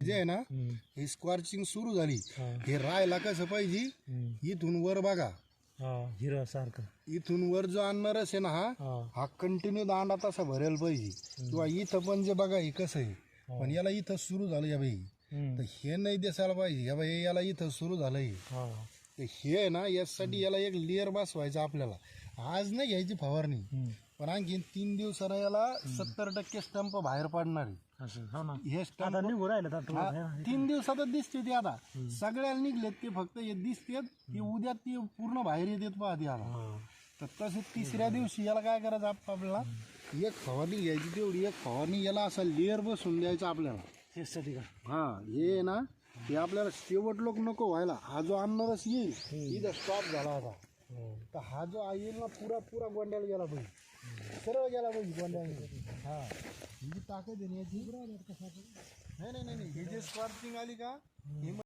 जे आहे ना ही स्क्वॉर्चिंग सुरू झाली हे राहायला कसं पाहिजे इथून वर बघा हिरा सारखं इथून वर जो आणणारच आहे ना हा कंटिन्यू दांडा तसा भरेल पाहिजे किंवा इथं पण जे बघा हे कसं आहे पण याला इथं सुरू झालं या बाई तर हे नाही दिसायला पाहिजे या बाई याला इथं सुरू झालंय हे आहे ना यासाठी याला एक लेअर बसवायचं आपल्याला आज नाही घ्यायची फवारणी पण आणखी 3 दिवसानं याला 70% स्टंप बाहेर पडणार आहे हे स्टंप निघू राहिलं 3 दिवसातच दिसते ते आता सगळ्याला निघलेत ते फक्त हे दिसतेत ते उद्या ते पूर्ण बाहेर येतात पाहते आता तर तसे 3ऱ्या दिवशी याला काय करायचं आपल्याला एक फवारणी घ्यायची तेवढी एक फवारणी याला असा लेअर बसून द्यायचा आपल्याला हेसाठी का हा हे ना ते आपल्याला शेवट लोक नको व्हायला हा जो आणणारच येईल इथं स्टॉप झाला आता तर हा जो येईल ना पुरा पुरा गोंड्याला गेला पाहिजे सरळ गेला पाहिजे गोंड्याला हा ही ताकद आहे याची नाही हे जे स्क्वॉर्चिंग आली का